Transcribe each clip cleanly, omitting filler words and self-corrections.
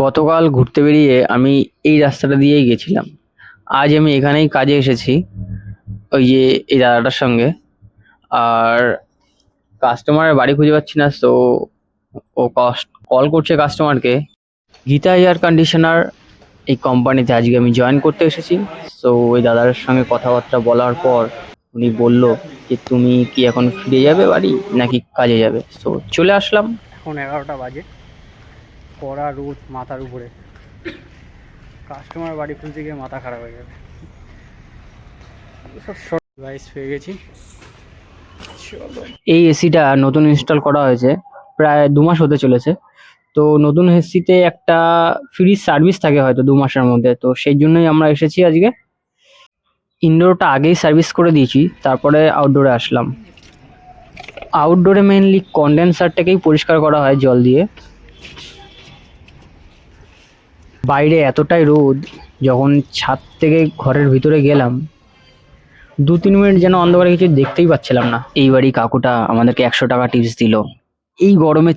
গতকাল ঘুরতে বেরিয়ে আমি এই রাস্তাটা দিয়েই গেছিলাম। আজ আমি এখানেই কাজে এসেছি ওই যে এই দাদাটার সঙ্গে। আর কাস্টমারের বাড়ি খুঁজে পাচ্ছি না, তো ও কল করছে কাস্টমারকে। গীতা এয়ার কন্ডিশনার এই কোম্পানিতে আজকে আমি জয়েন করতে এসেছি। তো ওই দাদার সঙ্গে কথাবার্তা বলার পর উনি বলল যে তুমি কি এখন ফিরে যাবে বাড়ি নাকি কাজে যাবে। তো চলে আসলাম। এখন 11টা বাজে, কড়া রোদ মাথার উপরে, কাস্টমার বাড়ি খুলতে গিয়ে মাথা খারাপ হয়ে যাবে। সব শর্ট গাইস পেয়ে গেছি। এই এসিটা নতুন ইনস্টল করা হয়েছে, প্রায় 2 মাস হতে চলেছে। তো নতুন এসিতে একটা ফ্রি সার্ভিস থাকে হয়তো 2 মাসের মধ্যে, তো সেই জন্যই আমরা এসেছি আজকে। ইনডোরটা আগেই সার্ভিস করে দিয়েছি, তারপরে আউটডোরে আসলাম। আউটডোরে মেইনলি কন্ডেন্সারটাকেই পরিষ্কার করা হয় জল দিয়ে। বাইরে এতটাই রোদ, যখন ছাদ থেকে ঘরের ভিতরে গেলাম 2-3 মিনিট যেন অন্ধকারে কিছু দেখতেই পাচ্ছিলাম না। এইবারই কাকুটা আমাদেরকে 100 টাকা টিপস দিল। এই গরমে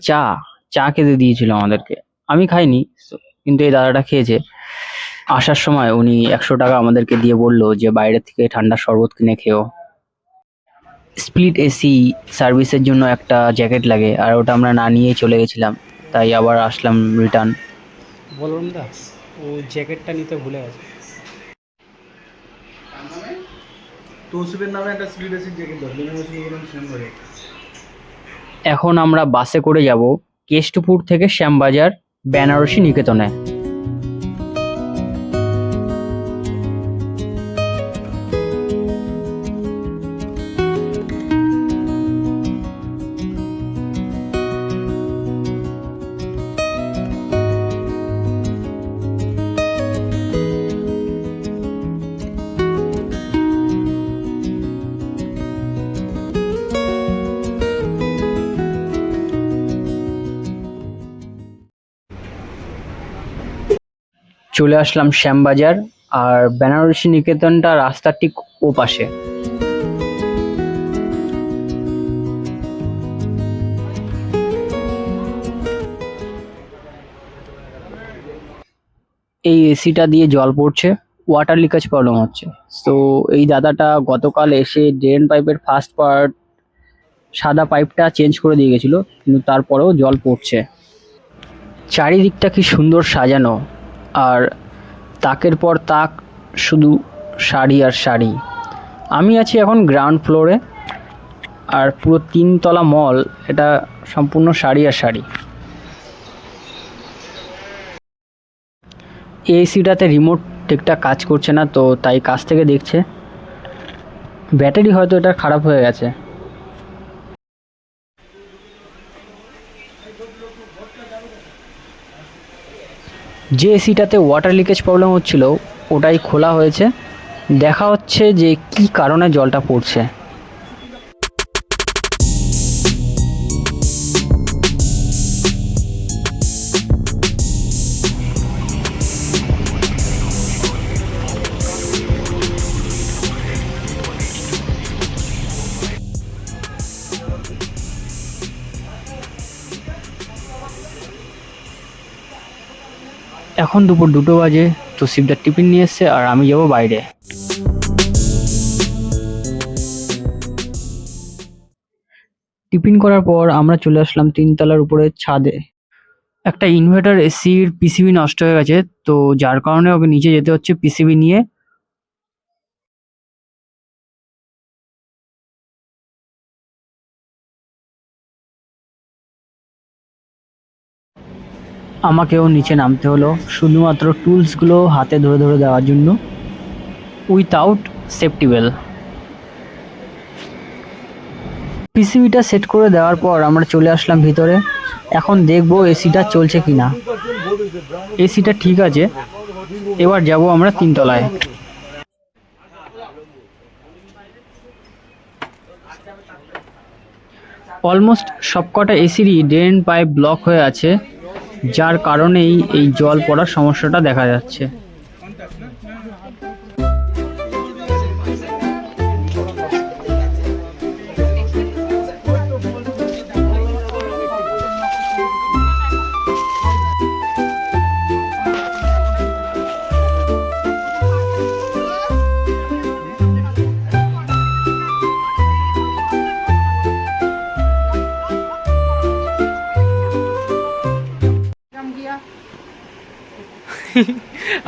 চা খেতে দিয়েছিল আমাদেরকে। আমি খাইনি, কিন্তু এই দাদাটা খেয়েছে। আসার সময় উনি 100 টাকা আমাদেরকে দিয়ে বলল যে বাইরে থেকে ঠান্ডা শরবত কিনে খেও। স্প্লিট এসি সার্ভিসের জন্য একটা জ্যাকেট লাগে, আর ওটা আমরা না নিয়েই চলে গেছিলাম, তাই আবার আসলাম রিটার্ন। বললাম দা ও জ্যাকেটটা নিতে ভুলে গেছে। এখন আমরা বাসে করে যাব কেষ্টপুর থেকে শ্যামবাজার বেনারসি নিকেতনে। চলে আসলাম শ্যামবাজার, আর বেনারসি নিকেতনটা রাস্তার ঠিক ও পাশে। এই এসিটা দিয়ে জল পড়ছে, ওয়াটার লিকেজ প্রবলেম হচ্ছে। তো এই দাদাটা গতকাল এসে ড্রেন পাইপের ফার্স্ট পার্ট সাদা পাইপটা চেঞ্জ করে দিয়ে গেছিলো, কিন্তু তারপরেও জল পড়ছে। চারিদিকটা কি সুন্দর সাজানো, আর তাকের পর তাক, শুধু শাড়ি আর শাড়ি। আমি আছি এখন গ্রাউন্ড ফ্লোরে, আর পুরো 3 তলা মল, এটা সম্পূর্ণ শাড়ি আর শাড়ি। এসিটাতে রিমোট ঠিকঠাক কাজ করছে না, তো তাই কাছ থেকে দেখছে। ব্যাটারি হয়তো এটা খারাপ হয়ে গেছে। যে এসিটাতে ওয়াটার লিকেজ প্রবলেম হচ্ছিল ওটাই খোলা হয়েছে, দেখা হচ্ছে যে কি কারণে জলটা পড়ছে। এখন দুপুর 2টো বাজে, তো শিবদার টিফিন নিয়ে এসছে আর আমি যাবো বাইরে। টিফিন করার পর আমরা চলে আসলাম 3 তলার উপরে ছাদে। একটা ইনভার্টার এসির পিসিবি নষ্ট হয়ে গেছে, তো যার কারণে ওকে নিচে যেতে হচ্ছে পিসিবি নিয়ে। আমাকেও নিচে নামতে হলো শুধুমাত্র টুলসগুলো হাতে ধরে ধরে দেওয়ার জন্য, উইথাউট সেফটি বেল্ট। পিসিবিটা সেট করে দেওয়ার পর আমরা চলে আসলাম ভিতরে। এখন দেখবো এসিটা চলছে কিনা। এসিটা ঠিক আছে, এবার যাব আমরা 3 তলায়। অলমোস্ট সবকটা এসিরই ড্রেন পাইপ ব্লক হয়ে আছে, যার কারণেই এই জল পড়ার সমস্যাটা দেখা যাচ্ছে।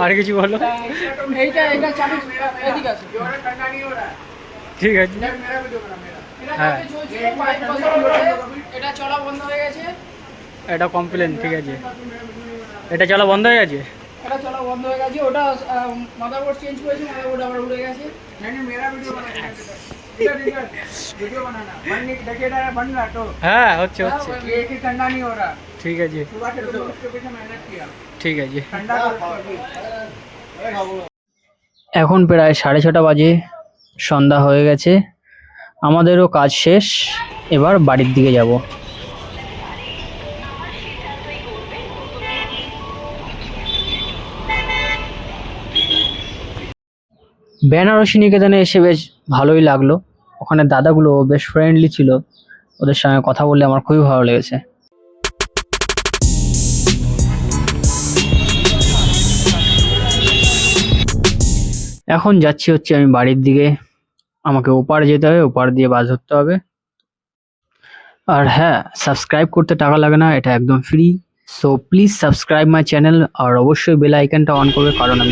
আর কিছু বলো। ঠিক আছে, হ্যাঁ এটা চলা বন্ধ হয়ে গেছে, এটা কমপ্লেন। ঠিক আছে, এটা চলা বন্ধ হয়ে গেছে। এটা চলা বন্ধ হয়ে গেছে। ওটা মাদারবোর্ড চেঞ্জ করেছে, মাদারবোর্ড আবার উড়ে গেছে। হ্যাঁ হচ্ছে হচ্ছে, ठंडा नहीं हो रहा। ঠিক আছে सुबह से तो उसके पीछे मेहनत किया, ঠিক আছে। ठंडा এখন প্রায় 6:30 বাজে, সন্ধ্যা হয়ে গেছে, আমাদেরও কাজ শেষ, এবার বাড়ির দিকে যাব। বেনারসি নিকেতনে এসে বেশ ভালোই লাগলো, ওখানে দাদাগুলো বেশ ফ্রেন্ডলি ছিল, ওদের সঙ্গে কথা বললে আমার খুবই ভালো লেগেছে। এখন যাচ্ছি হচ্ছে আমি বাড়ির দিকে, আমাকে ওপার যেতে হবে, ওপার দিয়ে বাস ধরতে হবে। আর হ্যাঁ, সাবস্ক্রাইব করতে টাকা লাগে না, এটা একদম free. So please subscribe my channel, আর অবশ্যই বেল আইকনটা অন করবে, কারণ আমি